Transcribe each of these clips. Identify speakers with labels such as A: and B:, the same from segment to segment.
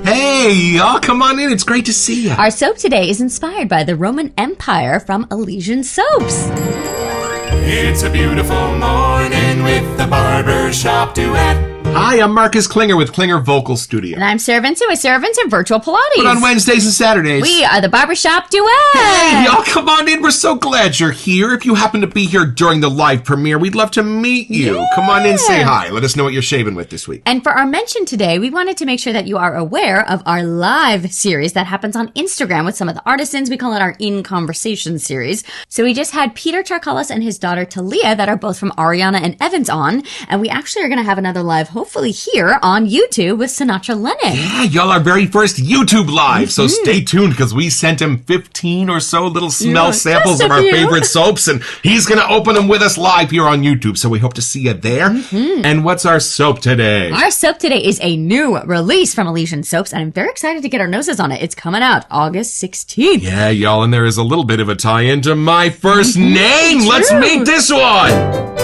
A: Hey, y'all, come on in. It's great to see you.
B: Our soap today is inspired by the Roman Empire from Elysian soaps.
C: It's a beautiful morning with the Barbershop Duet.
A: Hi, I'm Marcus Klinger with Klinger Vocal Studio.
B: And I'm Sarah Vincent with Sarah Vincent Virtual Pilates.
A: But on Wednesdays and Saturdays,
B: we are the Barbershop Duet.
A: Hey, y'all, come on in. We're so glad you're here. If you happen to be here during the live premiere, we'd love to meet you.
B: Yeah.
A: Come on in, say hi. Let us know what you're shaving with this week.
B: And for our mention today, we wanted to make sure that you are aware of our live series that happens on Instagram with some of the artisans. We call it our In Conversation series. So we just had Peter Charkalis and his daughter Talia that are both from Ariana and Evans on. And we actually are going to have another live, hopefully here on YouTube with Sinatra Lennon.
A: Yeah, y'all, our very first YouTube live. So stay tuned because we sent him 15 or so little smell samples of our favorite soaps, and he's going to open them with us live here on YouTube. So we hope to see you there. And what's our soap today?
B: Our soap today is a new release from Elysian Soaps, and I'm very excited to get our noses on it. It's coming out August 16th.
A: Yeah, y'all, and there is a little bit of a tie-in to my first name.
B: True.
A: Let's meet this one.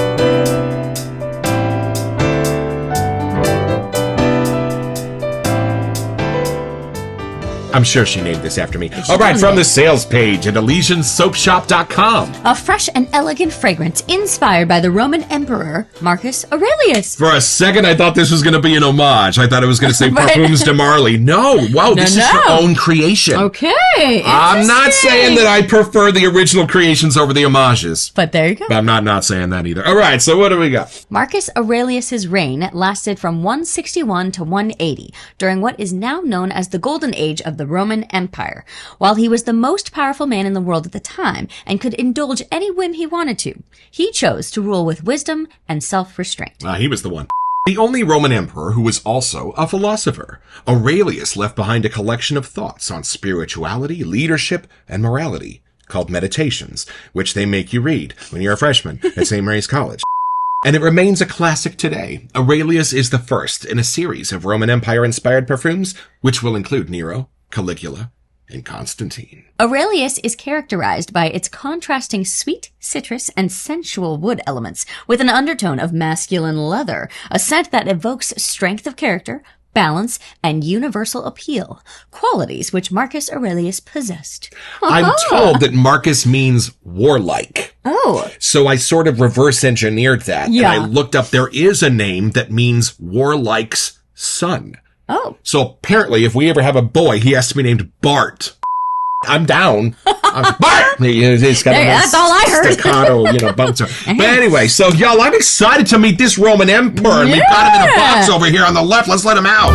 A: I'm sure she named this after me. All right, from the sales page at ElysianSoapShop.com.
B: A fresh and elegant fragrance inspired by the Roman Emperor Marcus Aurelius.
A: For a second, I thought this was going to be an homage. I thought it was going to say Parfums de Marly. No, wow, this is your own creation.
B: Okay.
A: I'm not saying that I prefer the original creations over the homages.
B: But there you go.
A: But I'm not saying that either. All right, so what do we got?
B: Marcus Aurelius's reign lasted from 161 to 180, during what is now known as the Golden Age of the Roman Empire. While he was the most powerful man in the world at the time and could indulge any whim he wanted to, he chose to rule with wisdom and self-restraint.
A: He was the one. The only Roman emperor who was also a philosopher. Aurelius left behind a collection of thoughts on spirituality, leadership, and morality called Meditations, which they make you read when you're a freshman at St. Mary's College. And it remains a classic today. Aurelius is the first in a series of Roman Empire-inspired perfumes, which will include Nero, Caligula, and Constantine.
B: Aurelius is characterized by its contrasting sweet, citrus, and sensual wood elements, with an undertone of masculine leather, a scent that evokes strength of character, balance, and universal appeal, qualities which Marcus Aurelius possessed.
A: I'm told that Marcus means warlike.
B: Oh.
A: So I sort of reverse engineered that.
B: Yeah.
A: And I looked up, there is a name that means warlike's son.
B: Oh.
A: So apparently, if we ever have a boy, he has to be named Bart. I'm down. Bart! He's got
B: That's all I heard.
A: Staccato, bouncer. But anyway, so y'all, I'm excited to meet this Roman emperor. And we've got him in a box over here on the left. Let's let him out.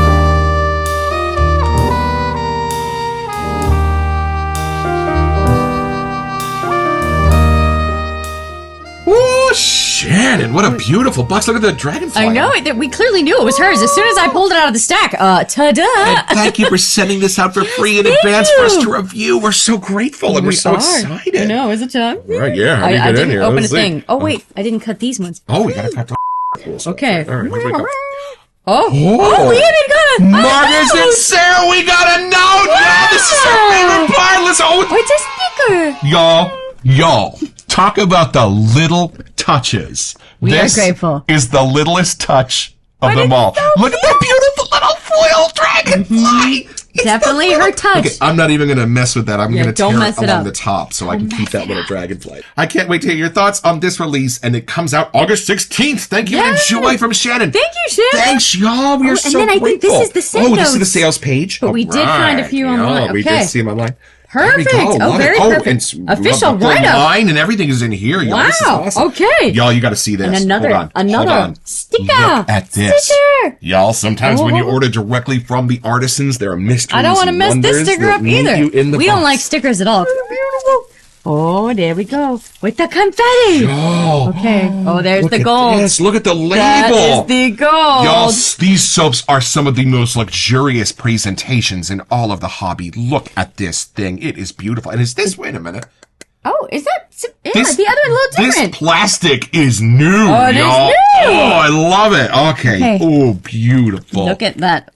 A: Woo, Shannon, what a beautiful box. Look at the dragonfly.
B: I know it. We clearly knew it was hers as soon as I pulled it out of the stack. Ta-da!
A: And thank you for sending this out for free in advance for us to review. We're so grateful and we're so excited.
B: I know, is it time?
A: Right, yeah. How do you
B: I
A: get in
B: didn't
A: here?
B: open
A: Let's
B: a
A: see.
B: thing. Oh, wait. I didn't cut these ones.
A: Oh, we gotta cut the
B: Okay.
A: All right, here we go.
B: Oh, we even got a
A: Marcus and Sarah, we got a note! Yeah, this is our favorite part! Let's
B: It's a sticker!
A: Y'all, talk about the little touches.
B: We are grateful.
A: This is the littlest touch of them all.
B: So
A: Look at that beautiful little foil dragonfly! It's
B: Definitely her touch.
A: Okay, I'm not even going to mess with that. I'm going to tear
B: mess
A: it
B: it
A: along
B: up.
A: the top so I can keep that little dragonfly. I can't wait to hear your thoughts on this release, and it comes out August 16th. Thank you and enjoy from Shannon.
B: Thank you, Shannon.
A: Thanks, y'all. We are so
B: and then
A: grateful.
B: I think this is the sales
A: this is the
B: notes.
A: sales page.
B: But we did find a few online.
A: We
B: Okay.
A: did see them online.
B: Perfect.
A: There we go.
B: Oh,
A: Love
B: very
A: it.
B: perfect.
A: And
B: Official
A: the
B: write-up.
A: line and everything is in here. Y'all. This is
B: Wow.
A: awesome.
B: Okay.
A: Y'all, you got to see this.
B: And
A: Hold on.
B: another sticker.
A: Look at this.
B: Sticker.
A: Y'all, sometimes when you order directly from the artisans, there are mysteries.
B: I don't want to
A: and
B: mess this
A: wonders
B: sticker
A: that
B: up
A: meet
B: either.
A: you in the
B: We don't
A: box.
B: like stickers at all. Beautiful. Oh, there we go. With the confetti.
A: Oh.
B: Okay. Oh, there's
A: Look
B: the
A: at
B: gold.
A: this. Look at the label.
B: That is the gold.
A: Y'all, these soaps are some of the most luxurious presentations in all of the hobby. Look at this thing. It is beautiful. And is this, wait a minute.
B: Oh, is that? Yeah,
A: This-
B: the other one a little different.
A: This plastic is new,
B: Oh, it is
A: y'all.
B: new.
A: Oh, I love it. Okay. Oh, beautiful.
B: Look at that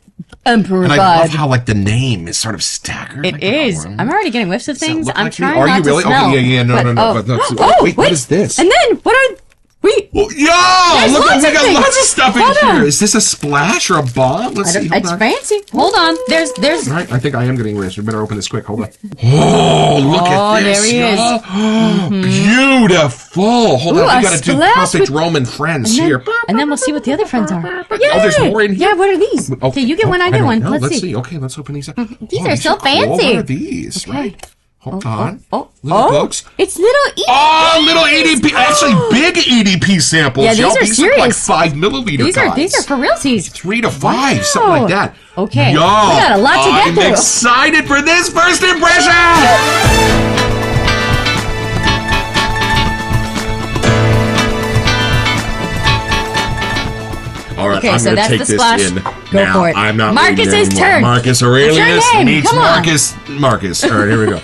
B: emperor
A: and I
B: vibe.
A: love how, like, the name is sort of staggered.
B: It
A: like,
B: is.
A: oh,
B: I'm already getting whiffs of
A: does it
B: things.
A: look
B: I'm
A: like me?
B: trying
A: Are
B: not
A: you really?
B: to smell.
A: Okay, yeah, no,
B: but,
A: no.
B: Oh,
A: But no,
B: oh,
A: wait, what is this?
B: And then, what are...
A: Yo, look, we got lots of stuff in here. Is this a splash or a bomb? Let's see.
B: It's fancy. Hold on. There's.
A: Right, I think I am getting rich. We better open this quick. Hold on. Oh, look at this.
B: There he is.
A: Beautiful. Hold on. We got to do perfect Roman friends here.
B: And then we'll see what the other friends are.
A: Oh, there's more in here.
B: Yeah, what are these? Okay, you get one, I get one. Let's see.
A: Okay, let's open these up.
B: These are so fancy.
A: What are these?
B: Okay.
A: Right. Hold on.
B: Little
A: folks.
B: It's little EDP.
A: Oh, little EDP. Actually, big EDP samples.
B: Yeah, these are serious.
A: Are like 5 milliliter guys.
B: These are for realsies.
A: 3 to 5, something like that.
B: Okay.
A: Yo,
B: we got a lot to get through.
A: I'm excited for this first impression. All right,
B: okay,
A: I'm
B: so
A: going to take
B: the
A: this
B: splash.
A: in.
B: Go
A: now.
B: for it.
A: I'm not
B: Marcus's turn.
A: Marcus Aurelius meets
B: Come on.
A: Marcus. All right, here we go.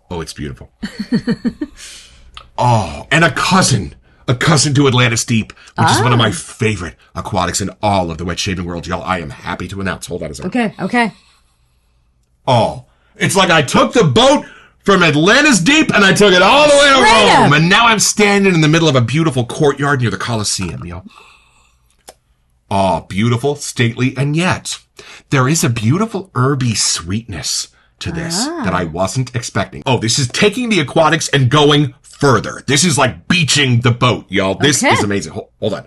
A: Oh, it's beautiful. Oh, and a cousin to Atlantis Deep, which is one of my favorite aquatics in all of the wet shaving world. Y'all, I am happy to announce. Hold on a second.
B: Okay.
A: Oh, it's like I took the boat from Atlantis Deep and I took it all the way to Rome, and now I'm standing in the middle of a beautiful courtyard near the Colosseum, yo. Oh, beautiful, stately, and yet there is a beautiful herby sweetness to this that I wasn't expecting. Oh, this is taking the aquatics and going further. This is like beaching the boat, y'all. This is amazing. Hold on.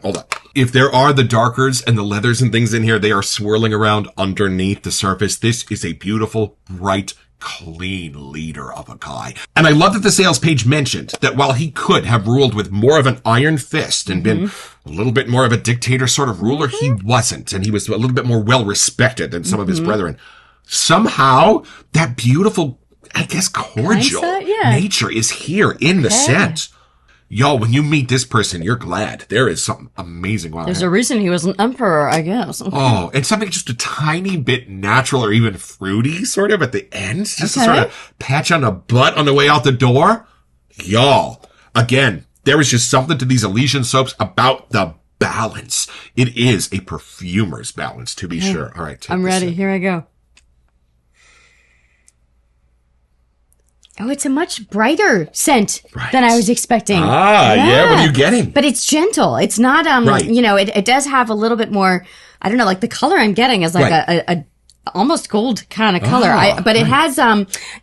A: If there are the darkers and the leathers and things in here, they are swirling around underneath the surface. This is a beautiful, bright, clean leader of a guy. And I love that the sales page mentioned that while he could have ruled with more of an iron fist and been a little bit more of a dictator sort of ruler, he wasn't. And he was a little bit more well-respected than some of his brethren. Somehow, that beautiful, I guess, cordial nature is here in the set. Yo, when you meet this person, you're glad. There is something amazing going on.
B: There's a reason he was an emperor, I guess.
A: Oh, and something just a tiny bit natural or even fruity, sort of, at the end. Just a sort of patch on the butt on the way out the door. Y'all, again, there is just something to these Elysian soaps about the balance. It is a perfumer's balance, to be sure. All right,
B: I'm ready. Here I go. Oh, it's a much brighter scent than I was expecting.
A: Yeah. What are you getting?
B: But it's gentle. It's not, it does have a little bit more, I don't know, like the color I'm getting is like a almost gold kind of color. But it has,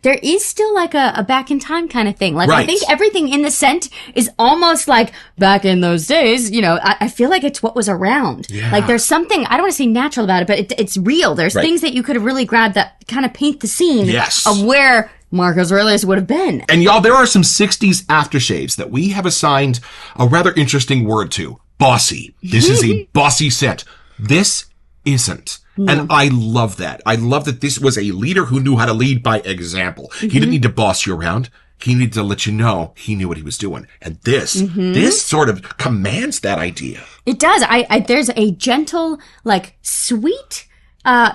B: there is still like a back in time kind of thing. Like I think everything in the scent is almost like back in those days, I feel like it's what was around. Yeah. Like there's something, I don't want to say natural about it, but it's real. There's things that you could have really grabbed that kind of paint the scene of where Marcus Aurelius would have been.
A: And y'all, there are some 60s aftershaves that we have assigned a rather interesting word to. Bossy. This is a bossy scent. This isn't. No. And I love that. I love that this was a leader who knew how to lead by example. He didn't need to boss you around. He needed to let you know he knew what he was doing. And this sort of commands that idea.
B: It does. There's a gentle, like, sweet,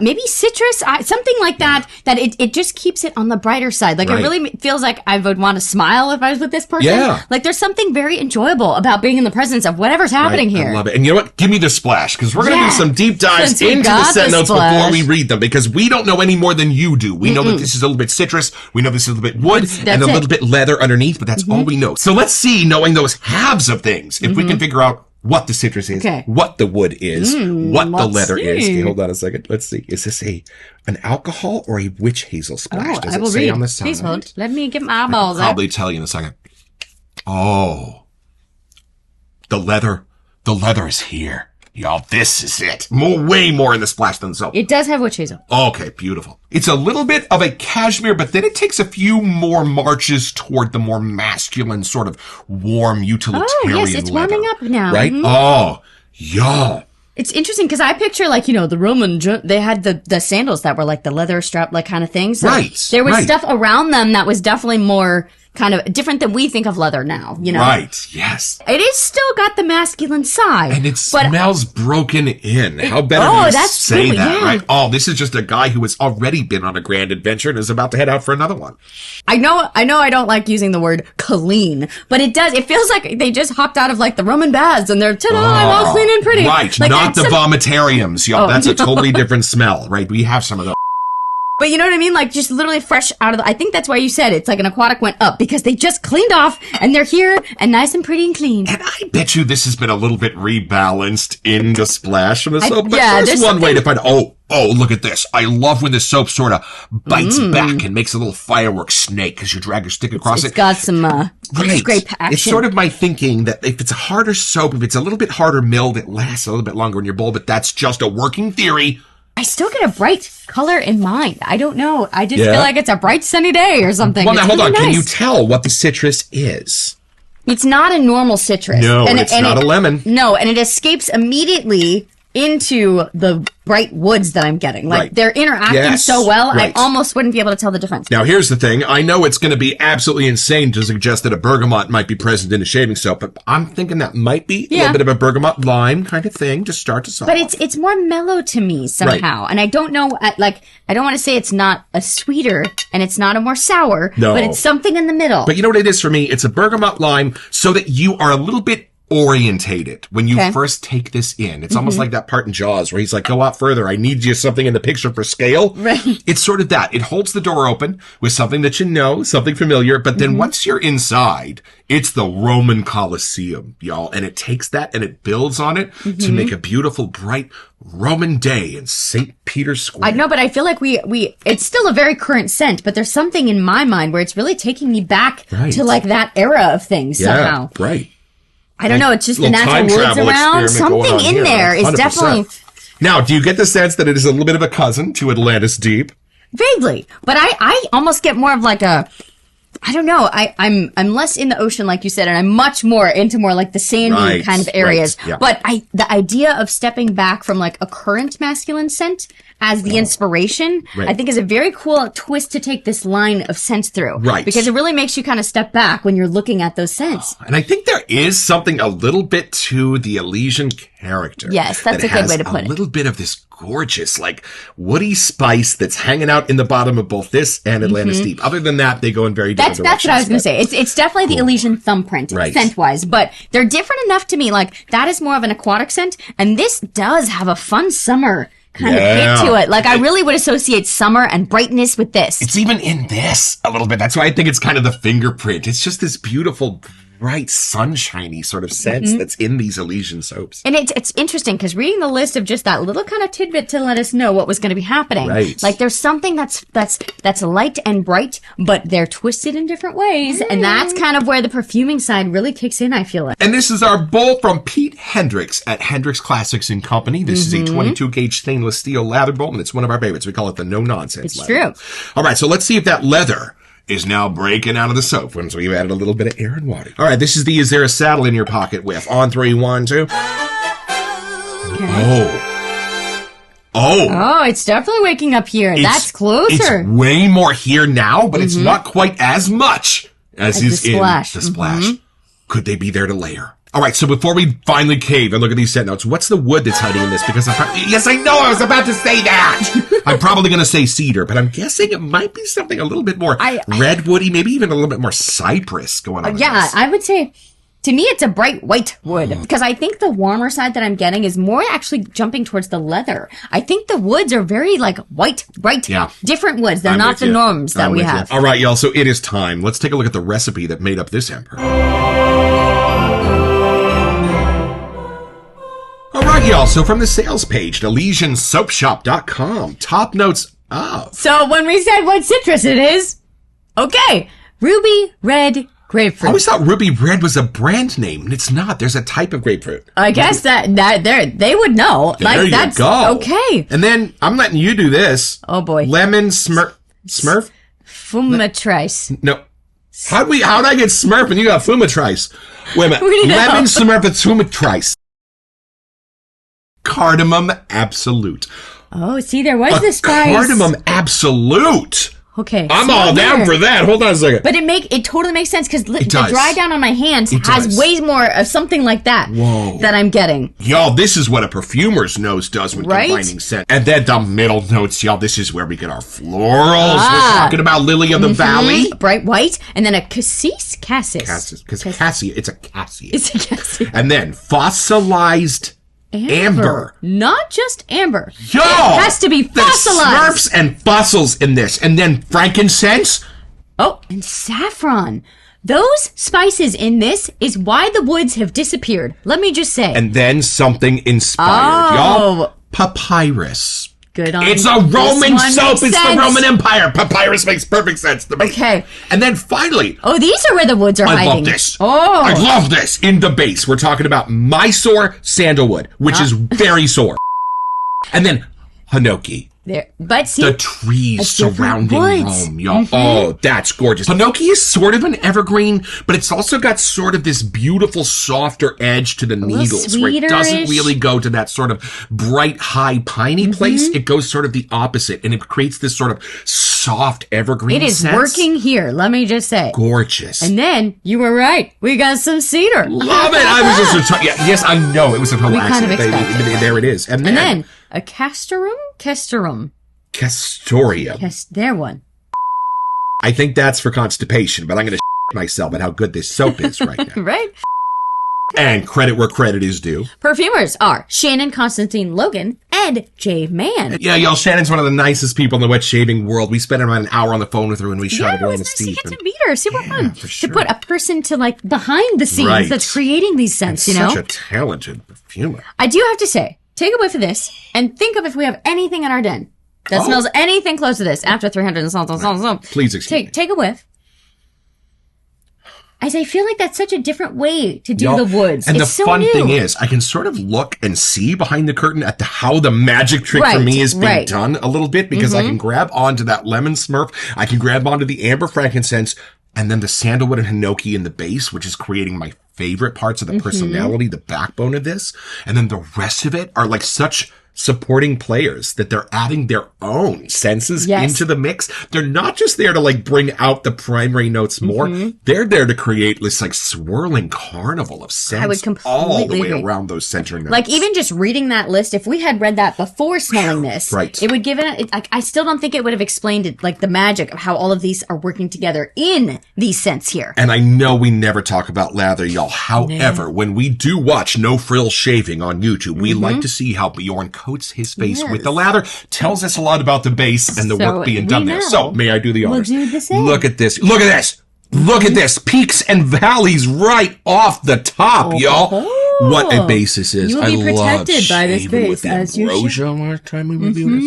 B: maybe citrus, something like that it just keeps it on the brighter side. Like it really feels like I would want to smile if I was with this person. Yeah. Like there's something very enjoyable about being in the presence of whatever's happening here.
A: I love it. And you know what? Give me the splash, because we're going to do some deep dives into the set notes before we read them, because we don't know any more than you do. We know that this is a little bit citrus. We know this is a little bit wood and a little bit leather underneath, but that's all we know. So let's see, knowing those halves of things, if we can figure out what the citrus is, what the wood is, what the leather is. Okay, hold on a second. Let's see. Is this an alcohol or a witch hazel splash? Does it say on the side?
B: Please hold. Let me get my eyeballs
A: out. I'll probably tell you in a second. Oh, the leather is here. Y'all, this is it. Way more in the splash than soap.
B: It does have witch hazel.
A: Okay, beautiful. It's a little bit of a cashmere, but then it takes a few more marches toward the more masculine, sort of warm utilitarian leather. Oh, yes,
B: it's warming up now.
A: Right? Oh, y'all.
B: It's interesting because I picture like, the Roman, they had the sandals that were like the leather strap like kind of thing. So there was stuff around them that was definitely more kind of different than we think of leather now,
A: Right, yes.
B: It is still got the masculine side.
A: And it smells broken in. How better do you say that, right? Oh, this is just a guy who has already been on a grand adventure and is about to head out for another one.
B: I know I don't like using the word clean, but it feels like they just hopped out of like the Roman baths and they're, ta-da, I'm all clean and pretty.
A: Right, like, not the vomitariums, y'all. That's a totally different smell, right? We have some of those.
B: But you know what I mean? Like, just literally fresh out of I think that's why you said it's like an aquatic went up, because they just cleaned off and they're here and nice and pretty and clean.
A: And I bet you this has been a little bit rebalanced in the splash from the soap. But
B: yeah,
A: there's one way to find, oh, look at this. I love when the soap sort of bites back and makes a little firework snake as you drag your stick across it.
B: It's got some,
A: Right.
B: great action.
A: It's sort of my thinking that if it's a harder soap, if it's a little bit harder milled, it lasts a little bit longer in your bowl, but that's just a working theory.
B: I still get a bright color in mind. I don't know. I just feel like it's a bright sunny day or something.
A: Well, now hold on.
B: Nice.
A: Can you tell what the citrus is?
B: It's not a normal citrus.
A: No, it's not a lemon.
B: No, and it escapes immediately into the bright woods that I'm getting. Like, they're interacting so well, I almost wouldn't be able to tell the difference.
A: Now, here's the thing. I know it's going to be absolutely insane to suggest that a bergamot might be present in a shaving soap, but I'm thinking that might be a little bit of a bergamot lime kind of thing to start to solve.
B: But it's more mellow to me somehow. And I don't know, I don't want to say it's not a sweeter and it's not a more sour, but it's something in the middle.
A: But you know what it is for me? It's a bergamot lime so that you are a little bit orientated when you first take this in. It's almost like that part in Jaws where he's like, go out further. I need you something in the picture for scale.
B: Right.
A: It's sort of that. It holds the door open with something that you know, something familiar. But then once you're inside, it's the Roman Colosseum, y'all. And it takes that and it builds on it to make a beautiful, bright Roman day in St. Peter's Square.
B: I know, but I feel like it's still a very current scent, but there's something in my mind where it's really taking me back to like that era of things somehow.
A: Right.
B: I don't know. It's just the natural woods around. Something in there is
A: 100%.
B: Definitely.
A: Now, do you get the sense that it is a little bit of a cousin to Atlantis Deep?
B: Vaguely, but I almost get more of like a, I don't know. I'm less in the ocean, like you said, and I'm much more into more like the sandy kind of areas.
A: Yeah.
B: But the idea of stepping back from like a current masculine scent as the inspiration, I think is a very cool twist to take this line of scents through.
A: Right.
B: Because it really makes you kind of step back when you're looking at those scents.
A: And I think there is something a little bit to the Elysian character.
B: Yes, that's a good way to put it.
A: A little bit of this gorgeous, like, woody spice that's hanging out in the bottom of both this and Atlantis Deep. Other than that, they go in very different directions.
B: That's what I was going to say. It's definitely the Elysian thumbprint, scent-wise. But they're different enough to me. Like, that is more of an aquatic scent. And this does have a fun summer kind of hit to it. Like, I really would associate summer and brightness with this.
A: It's even in this a little bit. That's why I think it's kind of the fingerprint. It's just this beautiful, bright, sunshiny sort of sense that's in these Elysian soaps.
B: And it's interesting because reading the list of just that little kind of tidbit to let us know what was going to be happening.
A: Right.
B: Like, there's something that's light and bright, but they're twisted in different ways. And that's kind of where the perfuming side really kicks in, I feel like.
A: And this is our bowl from Pete Hendricks at Hendricks Classics and Company. This is a 22 gauge stainless steel lather bowl, and it's one of our favorites. We call it the no nonsense lather.
B: True.
A: All right, so let's see if that leather is now breaking out of the soap once we've added a little bit of air and water. All right, this is the Is There a Saddle in Your Pocket whiff. On 3, 1, 2.
B: Oh, it's definitely waking up here. That's closer.
A: It's way more here now, but it's not quite as much as is in the splash. Could they be there to layer? All right, so before we finally cave and look at these scent notes, what's the wood that's hiding in this? Because yes, I know, I was about to say that. I'm probably going to say cedar, but I'm guessing it might be something a little bit more redwoody, maybe even a little bit more cypress going on.
B: Yeah, I would say, to me, it's a bright white wood. Because I think the warmer side that I'm getting is more actually jumping towards the leather. I think the woods are very, like, white, bright, different woods. They're not the norms that we have.
A: All right, y'all, so it is time. Let's take a look at the recipe that made up this emperor. All right, y'all. So from the sales page, ElysianSoapShop.com, top notes of.
B: So when we said what citrus it is, okay, ruby red grapefruit.
A: I always thought ruby red was a brand name, and it's not. There's a type of grapefruit.
B: I guess that they would know.
A: There you go.
B: Okay.
A: And then I'm letting you do this.
B: Oh boy.
A: Lemon Smurf?
B: Fumitrice.
A: No. How'd I get Smurf and you got Fumitrice? Wait a minute. Lemon Smurf and Fumitrice. Cardamom Absolute.
B: Oh, see, there was this spice.
A: Cardamom Absolute.
B: Okay.
A: I'm all down for that. Hold on a second.
B: But it totally makes sense because the dry down on my hands has way more of something like that that I'm getting.
A: Y'all, this is what a perfumer's nose does when combining scent. And then the middle notes, y'all, this is where we get our florals. We're talking about Lily of the Valley.
B: Bright white. And then a cassis.
A: Because cassia, it's a cassia.
B: It's a cassia.
A: And then fossilized Amber.
B: Not just amber.
A: Yo!
B: It has to be fossilized.
A: The Smurfs and fossils in this. And then frankincense.
B: Oh, and saffron. Those spices in this is why the woods have disappeared. Let me just say.
A: And then something inspired, y'all. Papyrus.
B: Good on
A: It's a Roman soap. It's
B: sense.
A: the Roman Empire. Papyrus makes perfect sense to me.
B: Okay.
A: And then finally,
B: Oh, these are where the woods are
A: I
B: hiding.
A: love this.
B: Oh.
A: I love this. In the base, we're talking about Mysore sandalwood, which is very sore. And then Hinoki.
B: There. But see,
A: The trees
B: It's different
A: surrounding
B: woods.
A: Rome, y'all. Oh, that's gorgeous. Hinoki is sort of an evergreen, but it's also got sort of this beautiful, softer edge to the needles, where it doesn't
B: sweeter-ish.
A: really go to that sort of bright, high, piney place. It goes sort of the opposite, and it creates this sort of soft evergreen
B: it is
A: sense.
B: working here. Let me just say.
A: Gorgeous.
B: And then you were right. We got some cedar.
A: Love it. I was just yes, I know it was a total
B: kind of
A: accident.
B: expected.
A: There it is. And
B: And
A: then
B: then a castoreum.
A: Castoreum.
B: There one.
A: I think that's for constipation, but I'm going to myself at how good this soap is right now.
B: Right.
A: And credit where credit is due.
B: Perfumers are Shannon Constantine Logan and Jay Mann.
A: Yeah, y'all, Shannon's one of the nicest people in the wet shaving world. We spent about an hour on the phone with her when we shot it
B: it
A: on
B: was
A: the
B: nice to
A: Steve.
B: get to meet her. Super fun.
A: for sure.
B: To put a person to like behind the scenes
A: Right.
B: that's creating these scents, you know?
A: Such a talented perfumer.
B: I do have to say, take a whiff of this and think of if we have anything in our den that smells anything close to this after 300 and something.
A: Please excuse me.
B: Take a whiff. As I feel like that's such a different way to do
A: Y'all,
B: the woods.
A: And
B: it's
A: the
B: so
A: fun
B: new.
A: thing is, I can sort of look and see behind the curtain at how the magic trick for
B: Right,
A: me is being
B: right.
A: done a little bit, because I can grab onto that lemon smurf, I can grab onto the amber frankincense, and then the sandalwood and hinoki in the base, which is creating my favorite parts of the personality, the backbone of this. And then the rest of it are like such supporting players that they're adding their own senses
B: Yes.
A: into the mix. They're not just there to like bring out the primary notes more. They're there to create this like swirling carnival of scents
B: would
A: all the
B: completely
A: way
B: agree.
A: around those centering notes.
B: Like even just reading that list, if we had read that before smelling this,
A: Right.
B: it would give it. Like I still don't think it would have explained it, like the magic of how all of these are working together in these scents here.
A: And I know we never talk about lather, y'all. However, when we do watch No Frill Shaving on YouTube, we like to see how Bjorn coats his face with the lather. Tells us a lot about the base and the
B: So
A: work being
B: we
A: done there.
B: know.
A: So, may I do the
B: We'll
A: honors?
B: do the same.
A: Look at this. Look at this. Look at this. Peaks and valleys right off the top, y'all. What a base this is.
B: You'll
A: I
B: be
A: love
B: protected by this
A: shaving
B: base,
A: with
B: as you
A: ambrosia last time we reviewed this.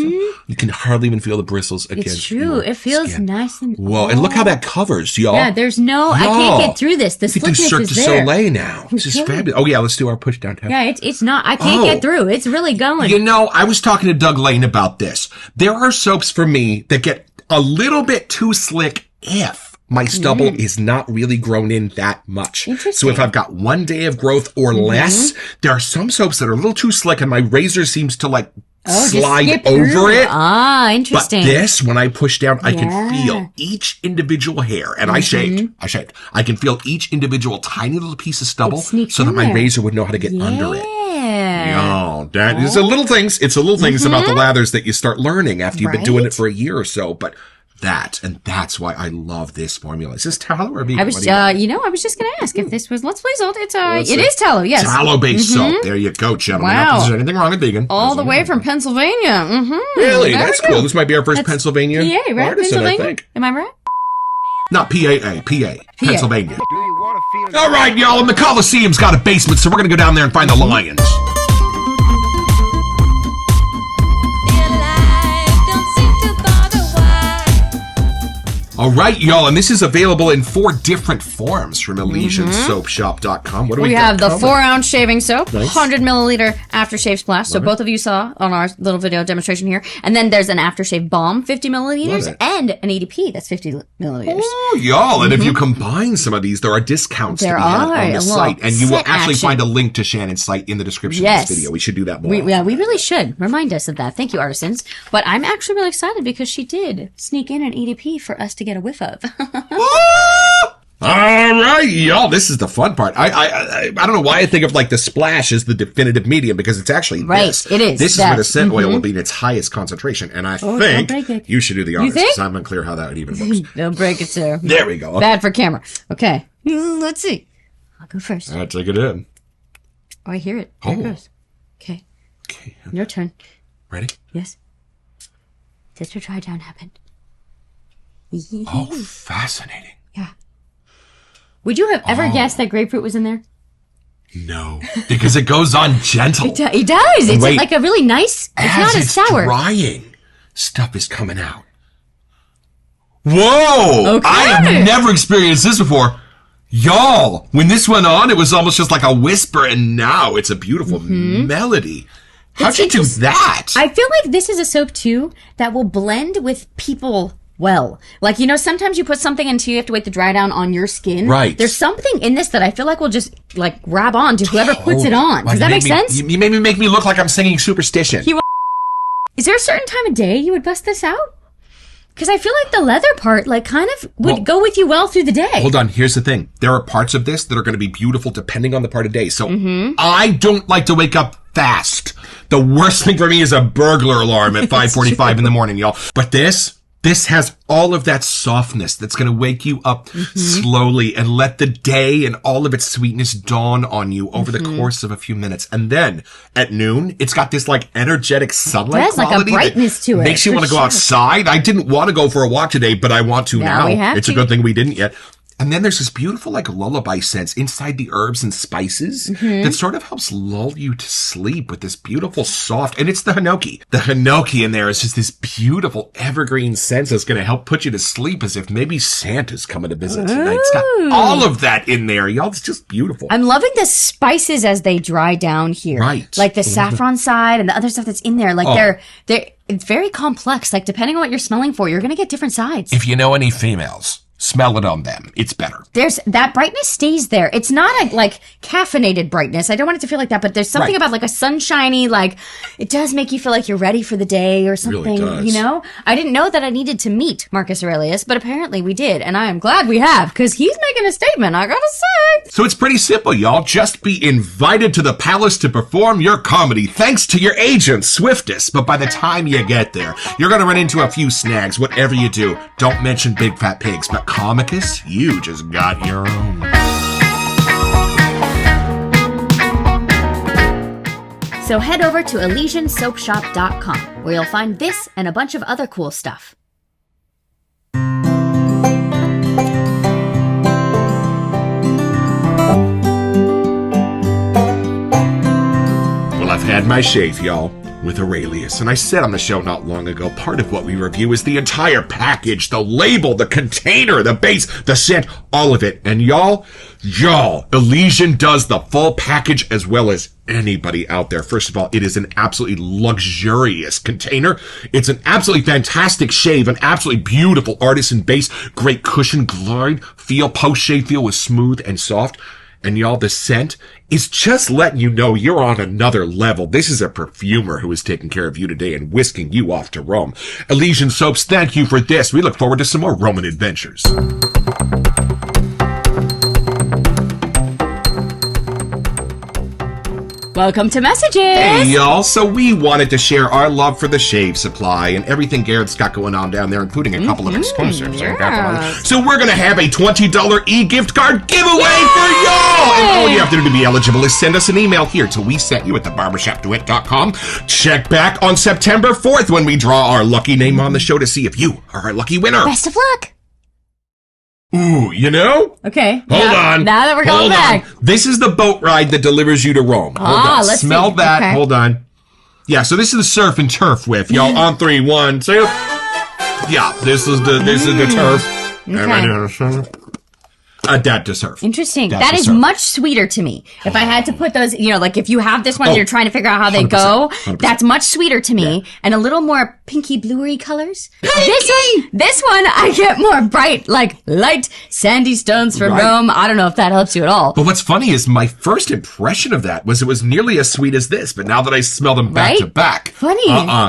A: You can hardly even feel the bristles against
B: It's true.
A: your
B: It feels
A: skin.
B: nice and
A: Whoa, and look how that covers, y'all.
B: Yeah, there's no. I can't get through this. The
A: We can do
B: slickness
A: Cirque
B: is
A: du
B: there.
A: Soleil now. This is
B: can.
A: fabulous. Oh yeah, let's do our push down test.
B: Yeah, it's not. I can't
A: Oh.
B: get through. It's really going.
A: You know, I was talking to Doug Lane about this. There are soaps for me that get a little bit too slick if my stubble is not really grown in that much. So if I've got 1 day of growth or less, there are some soaps that are a little too slick and my razor seems to like
B: just
A: slide
B: skip
A: over
B: through.
A: it.
B: Ah,
A: But
B: interesting.
A: this, when I push down, I can
B: Yeah.
A: feel each individual hair. And I shaved. I can feel each individual tiny little piece of stubble
B: sneaks
A: so that
B: in
A: my
B: there.
A: razor would know how to get under it.
B: Yeah.
A: Oh, that is a little things. It's a little things about the lathers that you start learning after you've been doing it
B: Right.
A: for a year or so. But that's why I love this formula. Is this tallow or vegan?
B: I was,
A: What do you
B: I was just going to ask if this was. Let's please hold. It
A: see.
B: is tallow. Yes,
A: Tallow-based soap. There you go, gentlemen.
B: Wow.
A: Not that there's anything wrong with vegan.
B: all the way from Pennsylvania. Mm-hmm.
A: Really?
B: There
A: That's
B: we go.
A: cool. This might be our first Pennsylvania
B: PA, right?
A: artisan, I
B: Pennsylvania.
A: think.
B: Am I right?
A: Not PAA, PA. Pennsylvania. All right, y'all. And the Coliseum's got a basement, so we're going to go down there and find the lions. All right, y'all, and this is available in 4 different forms from ElysianSoapShop.com. What do we
B: We
A: got
B: have the
A: coming?
B: 4-ounce shaving soap,
A: Nice.
B: 100 milliliter aftershave splash. So both of you saw on our little video demonstration here. And then there's an aftershave balm, 50
A: Love
B: milliliters,
A: it.
B: and an EDP that's 50 milliliters.
A: Oh, y'all, and if you combine some of these, there are discounts
B: There
A: to be had
B: are,
A: on
B: a
A: the
B: little
A: site. And you will
B: set
A: actually
B: action.
A: find a link to Shannon's site in the description
B: Yes.
A: of this video. We should do that more.
B: We really should remind us of that. Thank you, artisans. But I'm actually really excited because she did sneak in an EDP for us to get a whiff of.
A: All right, y'all. This is the fun part. I don't know why I think of like the splash as the definitive medium because it's actually
B: Right,
A: this.
B: it is
A: This is
B: that.
A: where the scent oil will be in its highest concentration, and I
B: don't
A: think
B: break it.
A: you should do the honors
B: think?
A: because I'm unclear how that even works.
B: Don't break it, sir.
A: There we go. Okay.
B: Bad for camera. Okay. Let's see. I'll go first.
A: All right, take it in.
B: Oh, I hear it. There it goes. Okay.
A: Okay.
B: Your turn.
A: Ready?
B: Yes. Did your dry down happen?
A: Oh, fascinating.
B: Yeah. Would you have ever guessed that grapefruit was in there?
A: No, because it goes on gentle.
B: It does. It's like a really nice. It's not as sour.
A: Drying, stuff is coming out. Whoa!
B: Okay.
A: I have never experienced this before. Y'all, when this went on, it was almost just like a whisper, and now it's a beautiful melody. How'd you do that?
B: I feel like this is a soap, too, that will blend with people well. Like, you know, sometimes you put something until you have to wait the dry down on your skin.
A: Right.
B: There's something in this that I feel like will just, like, grab on to whoever puts it on. Does that make sense?
A: You made me look like I'm singing Superstition.
B: Is there a certain time of day you would bust this out? Because I feel like the leather part, like, kind of would go with you well through the day.
A: Hold on. Here's the thing. There are parts of this that are going to be beautiful depending on the part of day. So I don't like to wake up fast. The worst thing for me is a burglar alarm at 5:45 in the morning, y'all. But this has all of that softness that's going to wake you up slowly and let the day and all of its sweetness dawn on you over the course of a few minutes. And then at noon, it's got this like energetic sunlight quality.
B: Like a brightness to it.
A: Makes you want to go outside. I didn't want to go for a walk today, but I want to now. It's a good thing we didn't yet. And then there's this beautiful like lullaby sense inside the herbs and spices that sort of helps lull you to sleep with this beautiful soft, and it's the hinoki. The hinoki in there is just this beautiful evergreen sense that's going to help put you to sleep as if maybe Santa's coming to visit tonight. It's got all of that in there, y'all. It's just beautiful.
B: I'm loving the spices as they dry down here.
A: Right.
B: Like the saffron side and the other stuff that's in there. Like it's very complex. Like depending on what you're smelling for, you're going to get different sides.
A: If you know any females, smell it on them. It's better.
B: There's that brightness stays there. It's not a like caffeinated brightness. I don't want it to feel like that, but there's something about like a sunshiny, like it does make you feel like you're ready for the day or something,
A: really does.
B: You know? I didn't know that I needed to meet Marcus Aurelius, but apparently we did. And I am glad we have because he's making a statement. I gotta say.
A: So it's pretty simple, y'all. Just be invited to the palace to perform your comedy thanks to your agent, Swiftus. But by the time you get there, you're going to run into a few snags. Whatever you do, don't mention big fat pigs, but Comicus, you just got your own.
B: So head over to ElysianSoapShop.com where you'll find this and a bunch of other cool stuff.
A: Well, I've had my shave, y'all, with Aurelius. And I said on the show not long ago, part of what we review is the entire package, the label, the container, the base, the scent, all of it. And y'all, Elysian does the full package as well as anybody out there. First of all, it is an absolutely luxurious container. It's an absolutely fantastic shave, an absolutely beautiful artisan base, great cushion glide feel, post-shave feel was smooth and soft. And y'all, the scent is just letting you know you're on another level. This is a perfumer who is taking care of you today and whisking you off to Rome. Elysian Soaps, thank you for this. We look forward to some more Roman adventures.
B: Welcome to Messages!
A: Hey, y'all. So we wanted to share our love for the shave supply and everything Garrett's got going on down there, including a couple of exclusives. So we're going to have a $20 e-gift card giveaway for y'all! And all you have to do to be eligible is send us an email here to WeSentYou at thebarbershopduet.com. Check back on September 4th when we draw our lucky name on the show to see if you are our lucky winner.
B: Best of luck!
A: Ooh, you know?
B: Okay.
A: Hold on.
B: Now that we're going back.
A: This is the boat ride that delivers you to Rome. Hold on.
B: Let's
A: Smell
B: see.
A: that.
B: Okay.
A: Hold on. Yeah, so this is the surf and turf whiff. Y'all on 3, 1, 2. Yeah, this is the turf.
B: Okay.
A: Adapt to surf.
B: Interesting.
A: That's
B: That
A: the
B: is
A: surf.
B: much sweeter to me. If I had to put those, you know, like if you have this one and you're trying to figure out how they
A: 100%,
B: go,
A: 100%.
B: that's much sweeter to me and a little more pinky bluery colors. This one, I get more bright, like light sandy stones from
A: Right.
B: Rome. I don't know if that helps you at all.
A: But what's funny is my first impression of that was it was nearly as sweet as this, but now that I smell them back
B: Right?
A: to back.
B: Funny.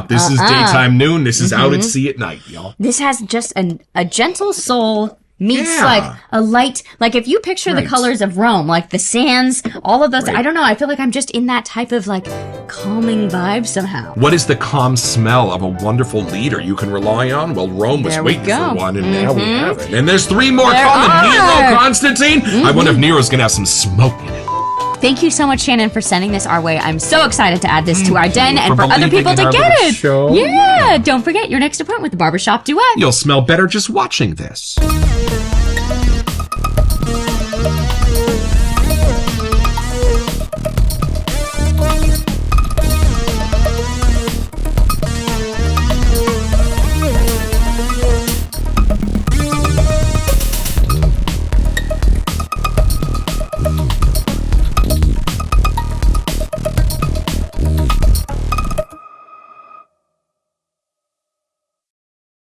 A: This is daytime noon. This is out at sea at night, y'all.
B: This has just a gentle soul meets
A: Yeah.
B: like a light, like if you picture the
A: Right.
B: colors of Rome, like the sands, all of those, I don't know, I feel like I'm just in that type of like calming vibe somehow.
A: What is the calm smell of a wonderful leader you can rely on? Well, Rome was
B: There we
A: waiting
B: go.
A: for one, and now we have it. And there's 3 more
B: There
A: coming.
B: are.
A: Nero, Constantine. I wonder if Nero's going to have some smoke in it.
B: Thank you so much, Shannon, for sending this our way. I'm so excited to add this to our den and for other
A: believing
B: people to
A: in our
B: get
A: little
B: it.
A: show.
B: Yeah, don't forget your next appointment with the Barbershop Duet.
A: You'll smell better just watching this.